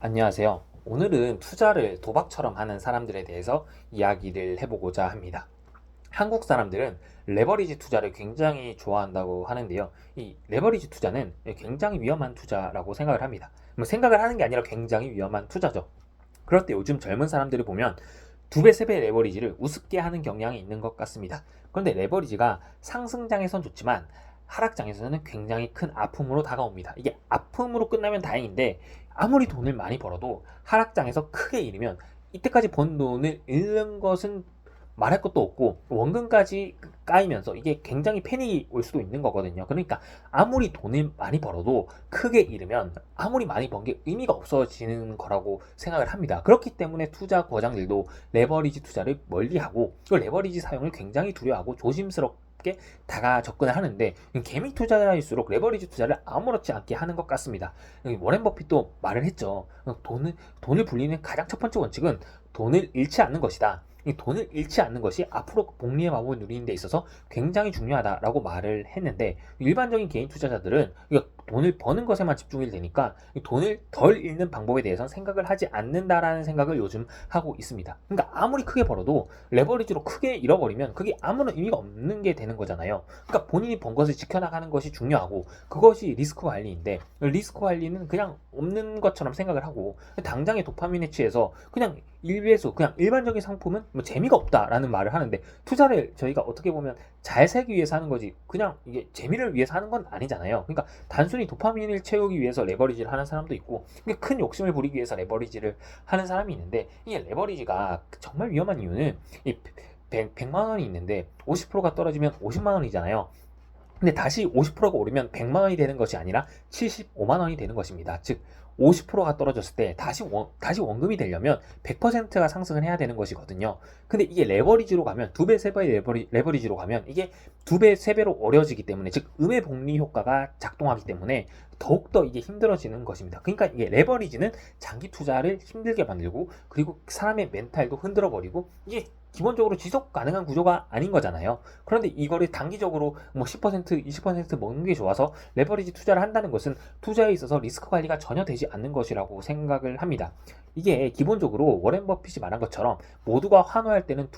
안녕하세요. 오늘은 투자를 도박처럼 하는 사람들에 대해서 이야기를 해보고자 합니다. 한국 사람들은 레버리지 투자를 굉장히 좋아한다고 하는데요. 이 레버리지 투자는 굉장히 위험한 투자라고 생각을 합니다. 뭐 생각을 하는 게 아니라 굉장히 위험한 투자죠. 그럴 때 요즘 젊은 사람들을 보면 두 배, 세 배 레버리지를 우습게 하는 경향이 있는 것 같습니다. 그런데 레버리지가 상승장에선 좋지만 하락장에서는 굉장히 큰 아픔으로 다가옵니다. 이게 아픔으로 끝나면 다행인데 아무리 돈을 많이 벌어도 하락장에서 크게 잃으면 이때까지 번 돈을 잃는 것은 말할 것도 없고 원금까지 까이면서 이게 굉장히 패닉이 올 수도 있는 거거든요. 그러니까 아무리 돈을 많이 벌어도 크게 잃으면 아무리 많이 번 게 의미가 없어지는 거라고 생각을 합니다. 그렇기 때문에 투자 거장들도 레버리지 투자를 멀리하고 그 레버리지 사용을 굉장히 두려워하고 조심스럽게 접근을 하는데 개미 투자자일수록 레버리지 투자를 아무렇지 않게 하는 것 같습니다. 워렌 버핏도 말을 했죠. 돈을 불리는 가장 첫 번째 원칙은 돈을 잃지 않는 것이다. 이 돈을 잃지 않는 것이 앞으로 복리의 마법을 누리는 데 있어서 굉장히 중요하다라고 말을 했는데 일반적인 개인 투자자들은 돈을 버는 것에만 집중이 되니까 돈을 덜 잃는 방법에 대해서는 생각을 하지 않는다라는 생각을 요즘 하고 있습니다. 그러니까 아무리 크게 벌어도 레버리지로 크게 잃어버리면 그게 아무런 의미가 없는 게 되는 거잖아요. 그러니까 본인이 번 것을 지켜나가는 것이 중요하고 그것이 리스크 관리인데 리스크 관리는 그냥 없는 것처럼 생각을 하고 당장의 도파민에 취해서 그냥 일배수 그냥 일반적인 상품은 뭐 재미가 없다라는 말을 하는데 투자를 저희가 어떻게 보면 잘 살기 위해서 하는 거지 그냥 이게 재미를 위해서 하는 건 아니잖아요. 그러니까 단순히 도파민을 채우기 위해서 레버리지를 하는 사람도 있고 큰 욕심을 부리기 위해서 레버리지를 하는 사람이 있는데 이게 레버리지가 정말 위험한 이유는 이 100만 원이 있는데 50%가 떨어지면 50만 원이잖아요. 근데 다시 50%가 오르면 100만 원이 되는 것이 아니라 75만 원이 되는 것입니다. 즉 50%가 떨어졌을 때 다시 원금이 되려면 100%가 상승을 해야 되는 것이거든요. 근데 이게 레버리지로 가면 두 배, 세 배 레버리지로 가면 이게 두 배, 세 배로 어려지기 때문에 즉 음의 복리 효과가 작동하기 때문에 더욱더 이게 힘들어지는 것입니다. 그러니까 이게 레버리지는 장기 투자를 힘들게 만들고 그리고 사람의 멘탈도 흔들어 버리고 이게 기본적으로 지속 가능한 구조가 아닌 거잖아요. 그런데 이거를 단기적으로 뭐 10%, 20% 먹는 게 좋아서 레버리지 투자를 한다는 것은 투자에 있어서 리스크 관리가 전혀 되지 않는 것이라고 생각을 합니다. 이게 기본적으로 워렌 버핏이 말한 것처럼 모두가 환호할 때는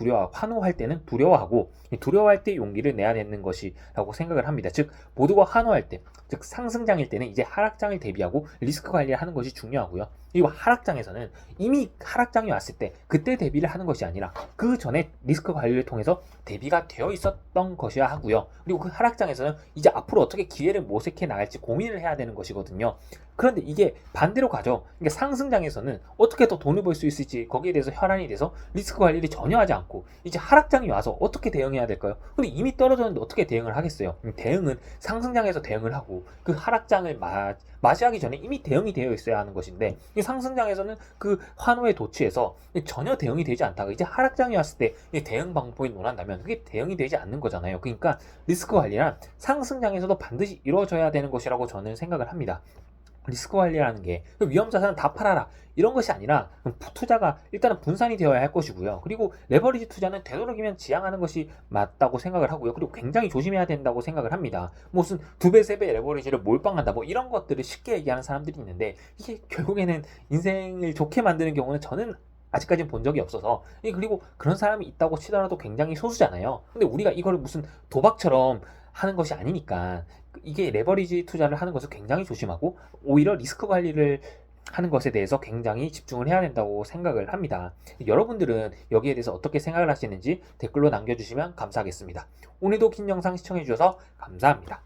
두려워하고 두려워할 때 용기를 내야 되는 것이라고 생각을 합니다. 즉 모두가 환호할 때, 즉 상승장일 때는 이제 하락장을 대비하고 리스크 관리를 하는 것이 중요하고요. 그리고 하락장에서는 이미 하락장이 왔을 때 그때 대비를 하는 것이 아니라 그 전에 리스크 관리를 통해서 대비가 되어 있었던 것이어야 하고요. 그리고 그 하락장에서는 이제 앞으로 어떻게 기회를 모색해 나갈지 고민을 해야 되는 것이거든요. 그런데 이게 반대로 가죠. 그러니까 상승장에서는 어떻게 더 돈을 벌 수 있을지 거기에 대해서 혈안이 돼서 리스크 관리를 전혀 하지 않고 이제 하락장이 와서 어떻게 대응해야 될까요? 근데 이미 떨어졌는데 어떻게 대응을 하겠어요? 대응은 상승장에서 대응을 하고 그 하락장을 맞이하기 전에 이미 대응이 되어 있어야 하는 것인데 이 상승장에서는 그 환호에 도취해서 전혀 대응이 되지 않다가 이제 하락장이 왔을 때 대응 방법이 논한다면 그게 대응이 되지 않는 거잖아요. 그러니까 리스크 관리란 상승장에서도 반드시 이루어져야 되는 것이라고 저는 생각을 합니다. 리스크 관리라는 게 위험 자산은 다 팔아라 이런 것이 아니라 투자가 일단은 분산이 되어야 할 것이고요. 그리고 레버리지 투자는 되도록이면 지양하는 것이 맞다고 생각을 하고요. 그리고 굉장히 조심해야 된다고 생각을 합니다. 무슨 두 배, 세 배 레버리지를 몰빵한다 뭐 이런 것들을 쉽게 얘기하는 사람들이 있는데 이게 결국에는 인생을 좋게 만드는 경우는 저는 아직까지는 본 적이 없어서 그리고 그런 사람이 있다고 치더라도 굉장히 소수잖아요. 근데 우리가 이걸 무슨 도박처럼 하는 것이 아니니까 이게 레버리지 투자를 하는 것을 굉장히 조심하고 오히려 리스크 관리를 하는 것에 대해서 굉장히 집중을 해야 된다고 생각을 합니다. 여러분들은 여기에 대해서 어떻게 생각을 하시는지 댓글로 남겨주시면 감사하겠습니다. 오늘도 긴 영상 시청해주셔서 감사합니다.